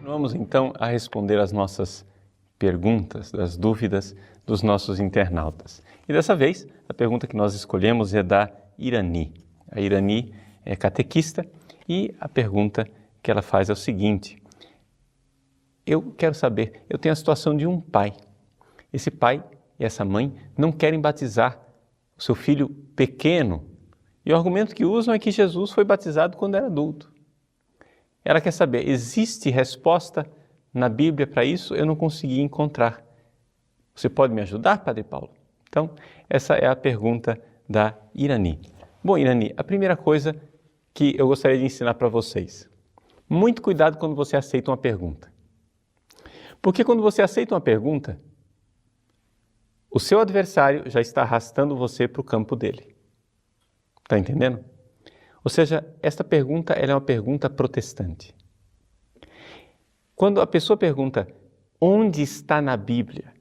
Vamos então a responder às nossas perguntas, as dúvidas dos nossos internautas. E dessa vez, a pergunta que nós escolhemos é da Irani. A Irani é catequista e a pergunta que ela faz é o seguinte: eu quero saber, eu tenho a situação de um pai. Esse pai e essa mãe não querem batizar o seu filho pequeno. E o argumento que usam é que Jesus foi batizado quando era adulto. Ela quer saber, existe resposta na Bíblia para isso? Eu não consegui encontrar. Você pode me ajudar, Padre Paulo? Então, essa é a pergunta da Irani. Bom, Irani, a primeira coisa que eu gostaria de ensinar para vocês. Muito cuidado quando você aceita uma pergunta. Porque quando você aceita uma pergunta, o seu adversário já está arrastando você para o campo dele. Está entendendo? Ou seja, esta pergunta ela é uma pergunta protestante. Quando a pessoa pergunta onde está na Bíblia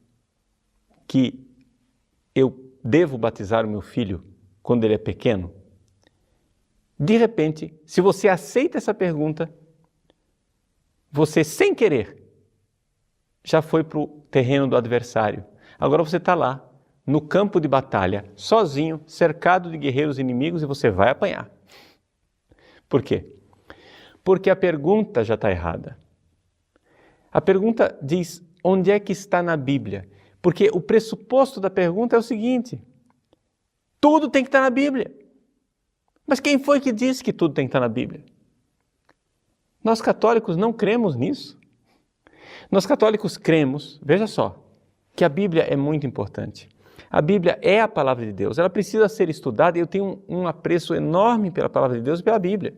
que eu devo batizar o meu filho quando ele é pequeno, de repente, se você aceita essa pergunta, você sem querer já foi para o terreno do adversário. Agora você está lá, no campo de batalha, sozinho, cercado de guerreiros inimigos e você vai apanhar. Por quê? Porque a pergunta já está errada. A pergunta diz, onde é que está na Bíblia? Porque o pressuposto da pergunta é o seguinte, tudo tem que estar na Bíblia. Mas quem foi que disse que tudo tem que estar na Bíblia? Nós católicos não cremos nisso. Nós católicos cremos, veja só, que a Bíblia é muito importante. A Bíblia é a palavra de Deus, ela precisa ser estudada e eu tenho um apreço enorme pela palavra de Deus e pela Bíblia.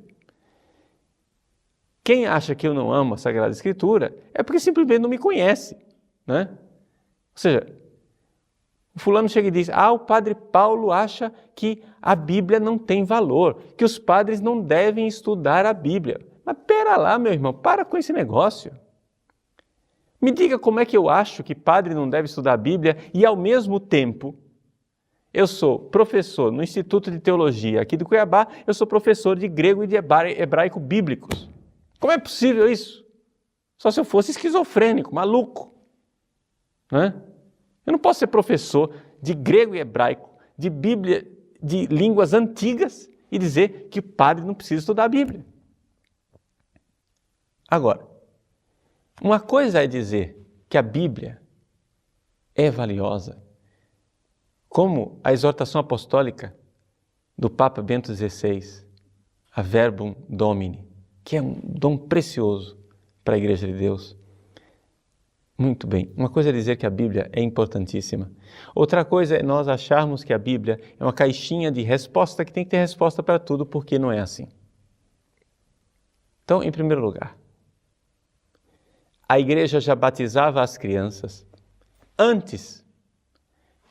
Quem acha que eu não amo a Sagrada Escritura é porque simplesmente não me conhece, né? Ou seja, o fulano chega e diz, o Padre Paulo acha que a Bíblia não tem valor, que os padres não devem estudar a Bíblia. Mas pera lá, meu irmão, para com esse negócio. Me diga como é que eu acho que padre não deve estudar a Bíblia e, ao mesmo tempo, eu sou professor no Instituto de Teologia aqui de Cuiabá, eu sou professor de grego e de hebraico bíblicos. Como é possível isso? Só se eu fosse esquizofrênico, maluco. Né? Eu não posso ser professor de grego e hebraico, de Bíblia, de línguas antigas e dizer que o padre não precisa estudar a Bíblia. Agora, uma coisa é dizer que a Bíblia é valiosa, como a exortação apostólica do Papa Bento XVI, a Verbum Domini, que é um dom precioso para a Igreja de Deus. Muito bem, uma coisa é dizer que a Bíblia é importantíssima. Outra coisa é nós acharmos que a Bíblia é uma caixinha de resposta que tem que ter resposta para tudo, porque não é assim. Então, em primeiro lugar, a Igreja já batizava as crianças antes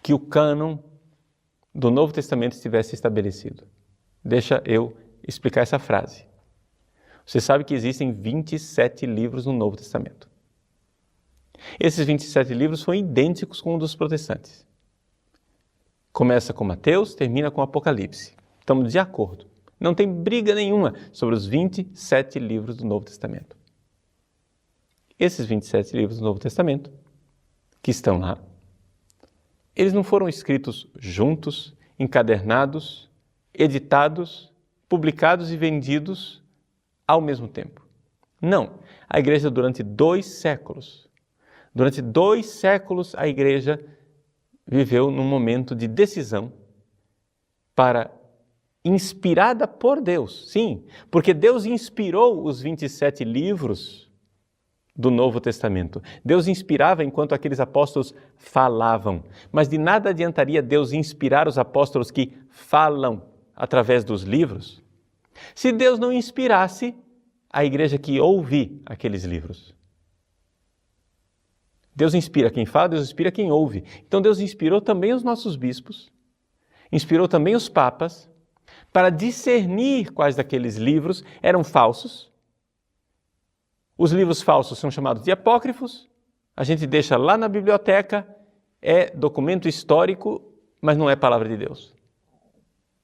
que o cânon do Novo Testamento estivesse estabelecido. Deixa eu explicar essa frase. Você sabe que existem 27 livros no Novo Testamento. Esses 27 livros são idênticos com os dos protestantes. Começa com Mateus, termina com Apocalipse. Estamos de acordo. Não tem briga nenhuma sobre os 27 livros do Novo Testamento. Esses 27 livros do Novo Testamento, que estão lá, eles não foram escritos juntos, encadernados, editados, publicados e vendidos ao mesmo tempo. Não. A Igreja, durante 2 séculos, a Igreja viveu num momento de decisão para, inspirada por Deus, sim, porque Deus inspirou os 27 livros do Novo Testamento. Deus inspirava enquanto aqueles apóstolos falavam, mas de nada adiantaria Deus inspirar os apóstolos que falam através dos livros, se Deus não inspirasse a igreja que ouve aqueles livros. Deus inspira quem fala, Deus inspira quem ouve. Então Deus inspirou também os nossos bispos, inspirou também os papas, para discernir quais daqueles livros eram falsos Os livros falsos são chamados de apócrifos, a gente deixa lá na biblioteca, é documento histórico, mas não é palavra de Deus.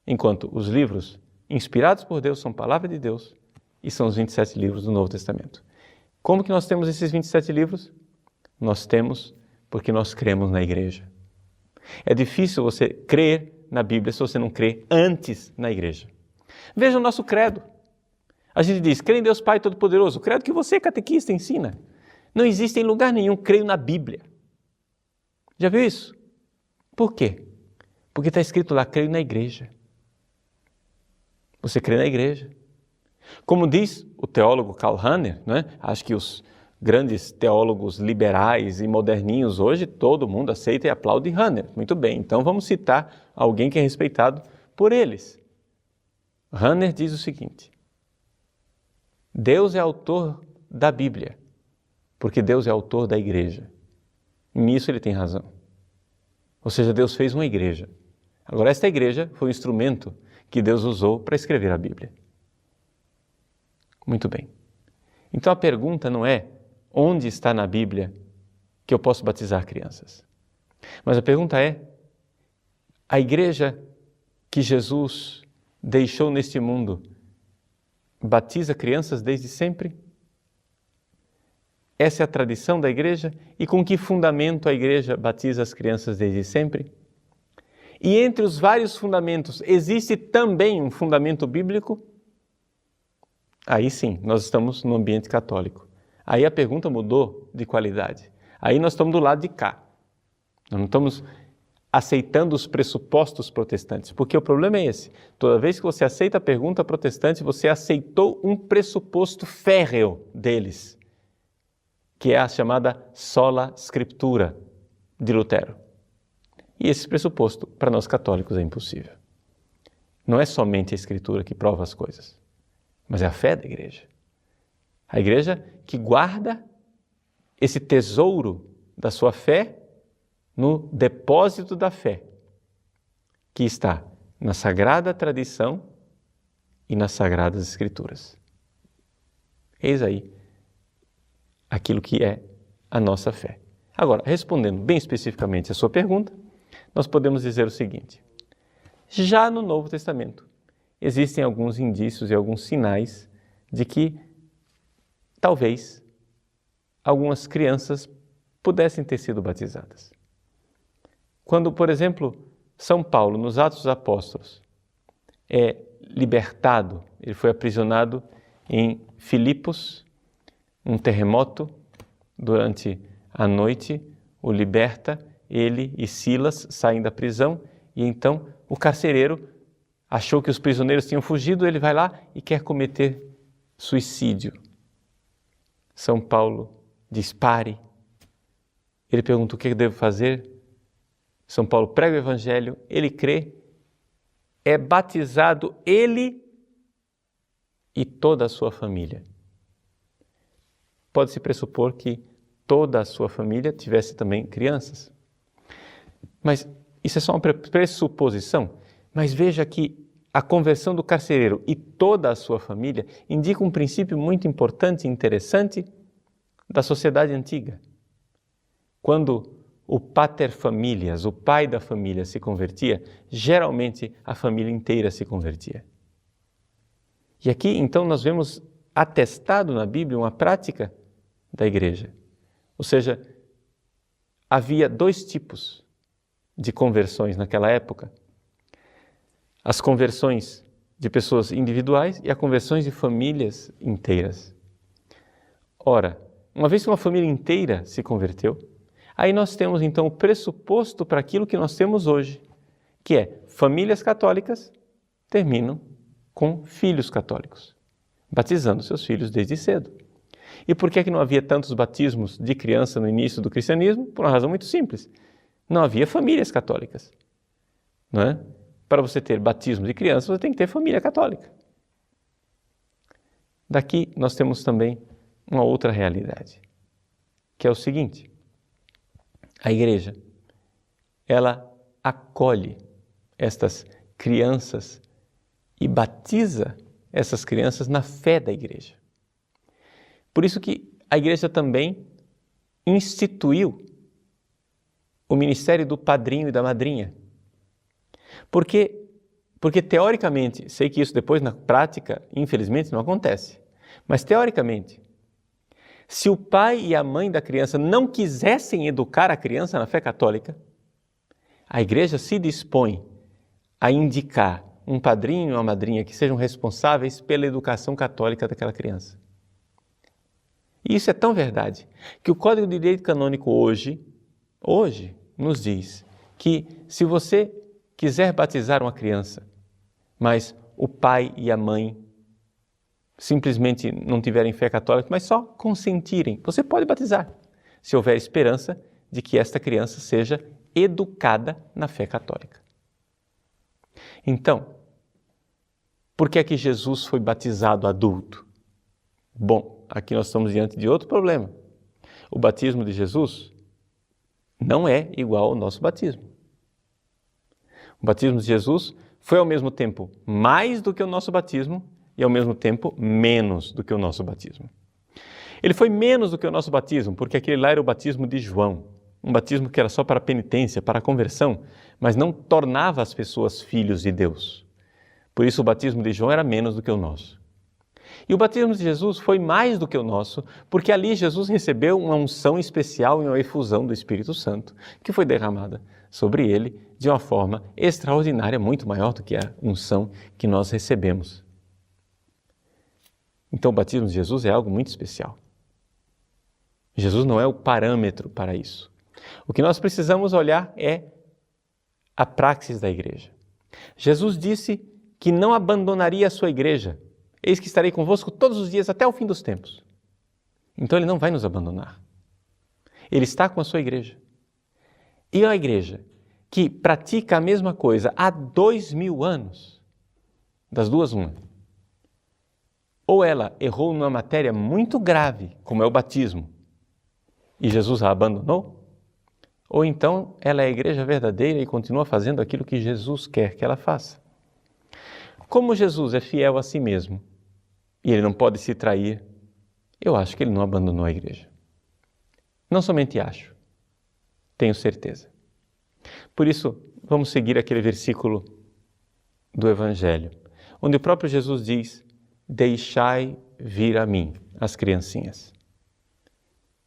Enquanto os livros inspirados por Deus são palavra de Deus e são os 27 livros do Novo Testamento. Como que nós temos esses 27 livros? Nós temos porque nós cremos na igreja. É difícil você crer na Bíblia se você não crê antes na igreja. Veja o nosso credo. A gente diz, crê em Deus Pai Todo-Poderoso. O credo que você, catequista, ensina. Não existe em lugar nenhum, creio na Bíblia. Já viu isso? Por quê? Porque está escrito lá, creio na igreja. Você crê na igreja. Como diz o teólogo Karl Rahner, né? Acho que os grandes teólogos liberais e moderninhos hoje, todo mundo aceita e aplaude Rahner. Muito bem, então vamos citar alguém que é respeitado por eles. Rahner diz o seguinte: Deus é autor da Bíblia, porque Deus é autor da igreja. Nisso ele tem razão. Ou seja, Deus fez uma igreja. Agora, esta igreja foi o instrumento que Deus usou para escrever a Bíblia. Muito bem. Então a pergunta não é onde está na Bíblia que eu posso batizar crianças. Mas a pergunta é, a igreja que Jesus deixou neste mundo batiza crianças desde sempre? Essa é a tradição da igreja? E com que fundamento a igreja batiza as crianças desde sempre? E entre os vários fundamentos, existe também um fundamento bíblico? Aí sim, nós estamos no ambiente católico. Aí a pergunta mudou de qualidade. Aí nós estamos do lado de cá. Nós não estamos aceitando os pressupostos protestantes, porque o problema é esse. Toda vez que você aceita a pergunta protestante, você aceitou um pressuposto férreo deles, que é a chamada sola scriptura de Lutero. E esse pressuposto, para nós católicos, é impossível. Não é somente a Escritura que prova as coisas, mas é a fé da igreja. A igreja que guarda esse tesouro da sua fé no depósito da fé, que está na sagrada tradição e nas sagradas Escrituras. Eis aí aquilo que é a nossa fé. Agora, respondendo bem especificamente a sua pergunta, nós podemos dizer o seguinte: já no Novo Testamento existem alguns indícios e alguns sinais de que talvez algumas crianças pudessem ter sido batizadas. Quando, por exemplo, São Paulo, nos Atos dos Apóstolos, é libertado, ele foi aprisionado em Filipos, um terremoto durante a noite o liberta, ele e Silas saem da prisão e então o carcereiro achou que os prisioneiros tinham fugido, ele vai lá e quer cometer suicídio. São Paulo diz, pare. Ele pergunta, o que eu devo fazer? São Paulo prega o evangelho, ele crê, é batizado ele e toda a sua família. Pode-se pressupor que toda a sua família tivesse também crianças. Mas isso é só uma pressuposição. Mas veja que a conversão do carcereiro e toda a sua família indica um princípio muito importante e interessante da sociedade antiga. Quando o pater familias, o pai da família, se convertia, geralmente a família inteira se convertia. E aqui, então, nós vemos atestado na Bíblia uma prática da igreja. Ou seja, havia dois tipos de conversões naquela época. As conversões de pessoas individuais e as conversões de famílias inteiras. Ora, uma vez que uma família inteira se converteu, aí nós temos então o pressuposto para aquilo que nós temos hoje, que é famílias católicas terminam com filhos católicos, batizando seus filhos desde cedo. E por que não havia tantos batismos de criança no início do cristianismo? Por uma razão muito simples. Não havia famílias católicas, não é? Para você ter batismo de criança, você tem que ter família católica. Daqui nós temos também uma outra realidade, que é o seguinte: a igreja, ela acolhe estas crianças e batiza essas crianças na fé da igreja. Por isso que a igreja também instituiu o ministério do padrinho e da madrinha. Porque teoricamente, sei que isso depois na prática, infelizmente, não acontece, mas teoricamente, se o pai e a mãe da criança não quisessem educar a criança na fé católica, a igreja se dispõe a indicar um padrinho ou uma madrinha que sejam responsáveis pela educação católica daquela criança. E isso é tão verdade que o Código de Direito Canônico hoje nos diz que se você quiser batizar uma criança, mas o pai e a mãe simplesmente não tiverem fé católica, mas só consentirem, você pode batizar, se houver esperança de que esta criança seja educada na fé católica. Então, por que é que Jesus foi batizado adulto? Bom, aqui nós estamos diante de outro problema. O batismo de Jesus não é igual ao nosso batismo. O batismo de Jesus foi ao mesmo tempo mais do que o nosso batismo e ao mesmo tempo menos do que o nosso batismo. Ele foi menos do que o nosso batismo, porque aquele lá era o batismo de João, um batismo que era só para penitência, para conversão, mas não tornava as pessoas filhos de Deus. Por isso o batismo de João era menos do que o nosso. E o batismo de Jesus foi mais do que o nosso, porque ali Jesus recebeu uma unção especial e uma efusão do Espírito Santo, que foi derramada sobre ele de uma forma extraordinária, muito maior do que a unção que nós recebemos. Então o batismo de Jesus é algo muito especial. Jesus não é o parâmetro para isso. O que nós precisamos olhar é a praxis da igreja. Jesus disse que não abandonaria a sua igreja. Eis que estarei convosco todos os dias até o fim dos tempos. Então ele não vai nos abandonar. Ele está com a sua igreja. E a igreja que pratica a mesma coisa há 2000 anos, das duas uma. Ou ela errou numa matéria muito grave, como é o batismo, e Jesus a abandonou, ou então ela é a igreja verdadeira e continua fazendo aquilo que Jesus quer que ela faça. Como Jesus é fiel a si mesmo e ele não pode se trair, eu acho que ele não abandonou a igreja. Não somente acho, tenho certeza. Por isso, vamos seguir aquele versículo do Evangelho, onde o próprio Jesus diz: deixai vir a mim as criancinhas.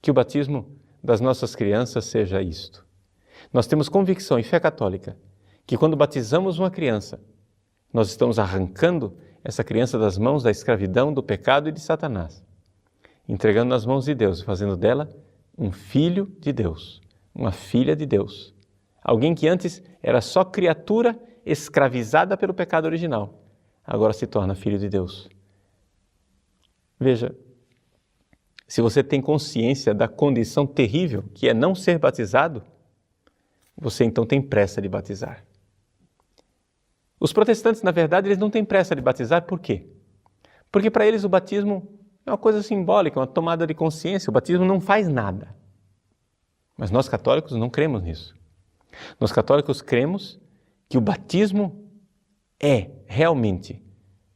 Que o batismo das nossas crianças seja isto. Nós temos convicção e fé católica que quando batizamos uma criança, nós estamos arrancando essa criança das mãos da escravidão, do pecado e de Satanás, entregando nas mãos de Deus e fazendo dela um filho de Deus, uma filha de Deus. Alguém que antes era só criatura escravizada pelo pecado original, agora se torna filho de Deus. Veja, se você tem consciência da condição terrível que é não ser batizado, você então tem pressa de batizar. Os protestantes, na verdade, eles não têm pressa de batizar, por quê? Porque para eles o batismo é uma coisa simbólica, uma tomada de consciência, o batismo não faz nada. Mas nós católicos não cremos nisso. Nós católicos cremos que o batismo é realmente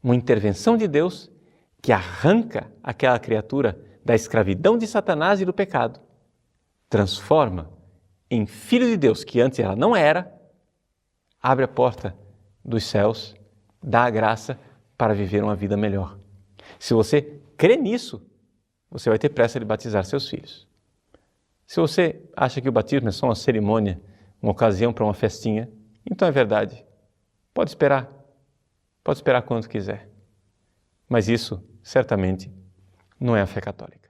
uma intervenção de Deus que arranca aquela criatura da escravidão de Satanás e do pecado, transforma em filho de Deus, que antes ela não era, abre a porta dos céus, dá a graça para viver uma vida melhor. Se você crê nisso, você vai ter pressa de batizar seus filhos. Se você acha que o batismo é só uma cerimônia, uma ocasião para uma festinha, então é verdade. Pode esperar quanto quiser. Mas isso, certamente, não é a fé católica.